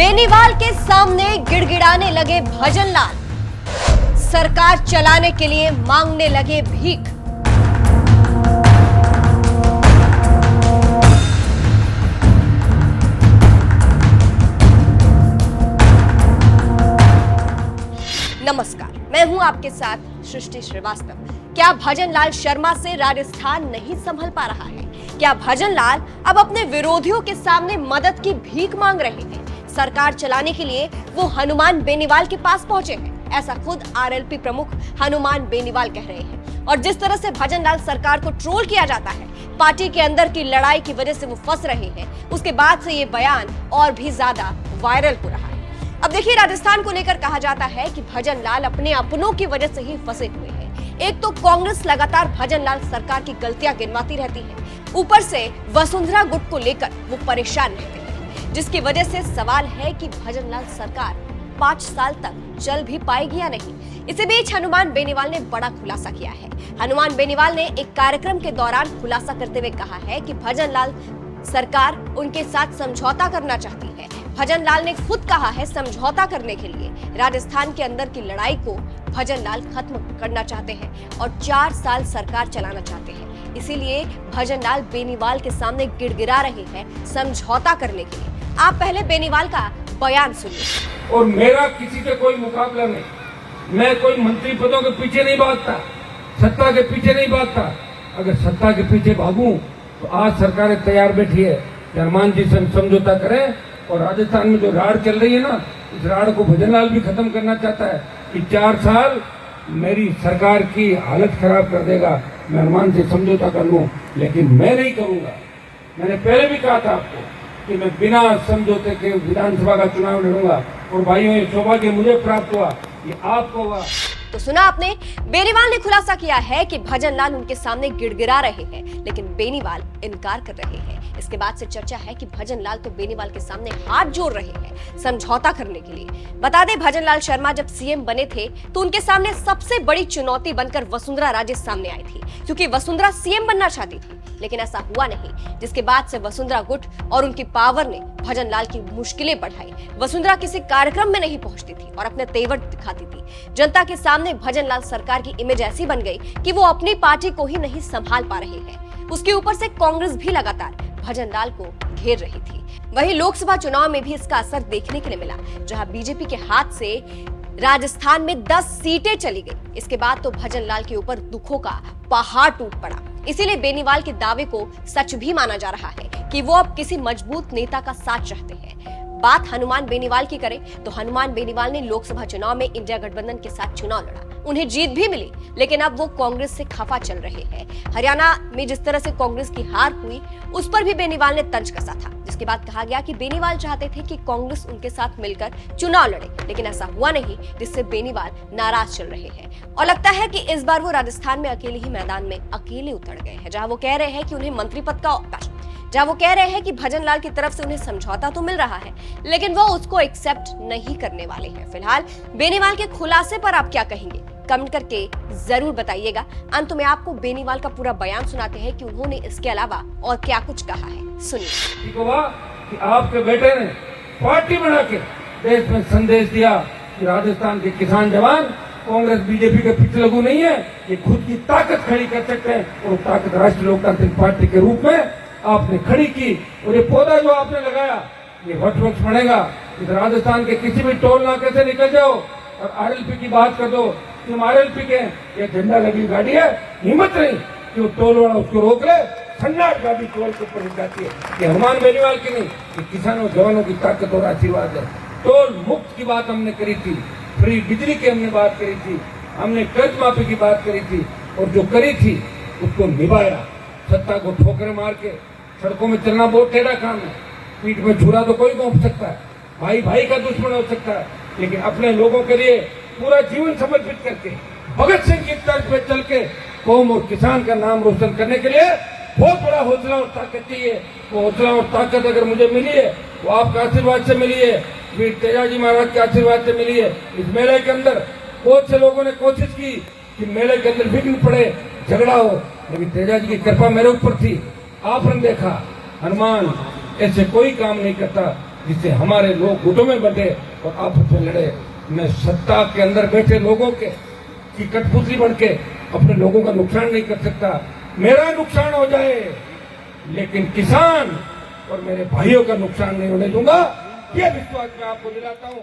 बेनीवाल के सामने गिड़गिड़ाने लगे भजनलाल, सरकार चलाने के लिए मांगने लगे भीख। नमस्कार, मैं हूं आपके साथ सृष्टि श्रीवास्तव। क्या भजनलाल शर्मा से राजस्थान नहीं संभल पा रहा है? क्या भजनलाल अब अपने विरोधियों के सामने मदद की भीख मांग रहे हैं? सरकार चलाने के लिए वो हनुमान बेनीवाल के पास पहुंचे हैं, ऐसा खुद आरएलपी प्रमुख हनुमान बेनीवाल कह रहे हैं। और जिस तरह से भजनलाल सरकार को ट्रोल किया जाता है, पार्टी के अंदर की लड़ाई की वजह से वो फंस रहे हैं, उसके बाद से ये बयान और भी ज्यादा वायरल हो रहा है। अब देखिए, राजस्थान को लेकर कहा जाता है कि भजनलाल अपने अपनों की वजह से ही फंसे हुए हैं। एक तो कांग्रेस लगातार भजनलाल सरकार की गलतियां गिनवाती रहती है, ऊपर से वसुंधरा गुट को लेकर वो परेशान रहते हैं, जिसकी वजह से सवाल है कि भजनलाल सरकार 5 साल तक चल भी पाएगी या नहीं। इसी बीच हनुमान बेनीवाल ने बड़ा खुलासा किया है। हनुमान बेनीवाल ने एक कार्यक्रम के दौरान खुलासा करते हुए कहा है कि भजनलाल सरकार उनके साथ समझौता करना चाहती है। भजनलाल ने खुद कहा है समझौता करने के लिए राजस्थान के अंदर की लड़ाई को भजनलाल खत्म करना चाहते हैं और 4 साल सरकार चलाना चाहते हैं। इसीलिए भजनलाल बेनीवाल के सामने गिड़गिड़ा रहे हैं समझौता करने के लिए। आप पहले बेनीवाल का बयान सुनिए। और मेरा किसी से कोई मुकाबला नहीं, मैं कोई मंत्री पदों के पीछे नहीं भागता, सत्ता के पीछे नहीं भागता। अगर सत्ता के पीछे भागूं तो आज सरकारें तैयार बैठी है कि हनुमान जी से समझौता करें। और राजस्थान में जो राड़ चल रही है ना, इस राड़ को भजनलाल भी खत्म करना चाहता है कि 4 साल मेरी सरकार की हालत खराब कर देगा, मैं हनुमान से समझौता कर लूं, लेकिन मैं नहीं करूंगा। मैंने पहले भी कहा था आपको कि मैं बिना समझौते के विधानसभा का चुनाव लड़ूंगा। और भाइयों, ये सौभाग्य मुझे प्राप्त हुआ, ये आपको हुआ। तो सुना आपने, बेनीवाल ने खुलासा किया है कि भजनलाल उनके सामने गिड़गिड़ा रहे हैं, लेकिन बेनीवाल इनकार कर रहे हैं। इसके बाद से चर्चा है कि भजनलाल तो बेनीवाल के सामने हाथ जोड़ रहे हैं समझौता करने के लिए। बता दें, भजनलाल शर्मा जब सीएम बने थे तो उनके सामने सबसे बड़ी चुनौती बनकर वसुंधरा राजे सामने आई थी, क्योंकि वसुंधरा सीएम बनना चाहती थी, लेकिन ऐसा हुआ नहीं। जिसके बाद से वसुंधरा गुट और उनकी पावर ने भजनलाल की मुश्किलें बढ़ाई। वसुंधरा किसी कार्यक्रम में नहीं पहुंचती थी और अपने तेवर दिखाती थी। जनता के सामने भजनलाल सरकार की इमेज ऐसी बन गई कि वो अपनी पार्टी को ही नहीं संभाल पा रहे हैं। उसके ऊपर से कांग्रेस भी लगातार भजनलाल को घेर रही थी। वहीं लोकसभा चुनाव में भी इसका असर देखने के लिए मिला, जहां बीजेपी के हाथ से राजस्थान में 10 सीटें चली गई। इसके बाद तो भजनलाल के ऊपर दुखों का पहाड़ टूट पड़ा। इसीलिए बेनीवाल के दावे को सच भी माना जा रहा है कि वो अब किसी मजबूत नेता का साथ चाहते हैं। बात हनुमान बेनीवाल की करें तो हनुमान बेनीवाल ने लोकसभा चुनाव में इंडिया गठबंधन के साथ चुनाव लड़ा, उन्हें जीत भी मिली, लेकिन अब वो कांग्रेस से खफा चल रहे हैं। हरियाणा में जिस तरह से कांग्रेस की हार हुई, उस पर भी बेनीवाल ने तंज कसा था, जिसके बाद कहा गया कि बेनीवाल चाहते थे कि कांग्रेस उनके साथ मिलकर चुनाव लड़े, लेकिन ऐसा हुआ नहीं, जिससे बेनीवाल नाराज चल रहे हैं। और लगता है कि इस बार वो राजस्थान में अकेले ही मैदान में अकेले उतर गए हैं, जहां वो कह रहे हैं कि उन्हें मंत्री पद का अवकाश, जहां वो कह रहे हैं कि भजनलाल की तरफ से उन्हें समझौता तो मिल रहा है, लेकिन वो उसको एक्सेप्ट नहीं करने वाले हैं। फिलहाल बेनीवाल के खुलासे पर आप क्या कहेंगे? कमेंट करके जरूर बताइएगा। अंत में आपको बेनीवाल का पूरा बयान सुनाते हैं कि उन्होंने इसके अलावा और क्या कुछ कहा है, सुनिए। कि आपके बेटे ने पार्टी बना के देश में संदेश दिया कि राजस्थान के किसान जवान कांग्रेस बीजेपी के पीछे लगू नहीं है, ये खुद की ताकत खड़ी कर सकते हैं। और ताकत राष्ट्रीय लोकतांत्रिक पार्टी के रूप में आपने खड़ी की। और ये पौधा जो आपने लगाया, ये वट वृक्ष बनेगा। इस राजस्थान के किसी भी टोल नाके से निकल जाओ और आरएलपी की बात कर दो, तुम आरएलपी के ये झंडा लगी गाड़ी है, हिम्मत नहीं कि वो टोल वाला उसको रोक ले, सन्नाट गाड़ी टोल के ऊपर रुक जाती है। ये हनुमान बेनीवाल की नहीं, ये किसानों जवानों की ताकत और आशीर्वाद है। टोल मुक्त की बात हमने करी थी, फ्री बिजली की हमने बात करी थी, हमने कर्ज माफी की बात करी थी, और जो करी थी उसको निभाया। सत्ता को ठोकरें मार के सड़कों में चलना बहुत टेढ़ा काम है। पीठ में छुरा तो कोई घोंप सकता है, भाई भाई का दुश्मन हो सकता है, लेकिन अपने लोगों के लिए पूरा जीवन समर्पित करके भगत सिंह की तर्ज पे चल के कौम और किसान का नाम रोशन करने के लिए बहुत बड़ा हौसला और ताकत चाहिए। वो हौसला और ताकत अगर मुझे मिली है, वो आपका आशीर्वाद से मिली है, वीर तेजाजी महाराज के आशीर्वाद से मिली है। इस मेले के अंदर बहुत से लोगों ने कोशिश की कि मेले के अंदर विघ्न पड़े, झगड़ा हो, लेकिन तेजाजी की कृपा मेरे ऊपर थी। आपने देखा हनुमान ऐसे कोई काम नहीं करता जिससे हमारे लोग गुटों में बंटे और आपस में लड़े। मैं सत्ता के अंदर बैठे लोगों के की कठपुतली बन के अपने लोगों का नुकसान नहीं कर सकता। मेरा नुकसान हो जाए लेकिन किसान और मेरे भाइयों का नुकसान नहीं होने दूंगा। यह विश्वास मैं आपको दिलाता हूं।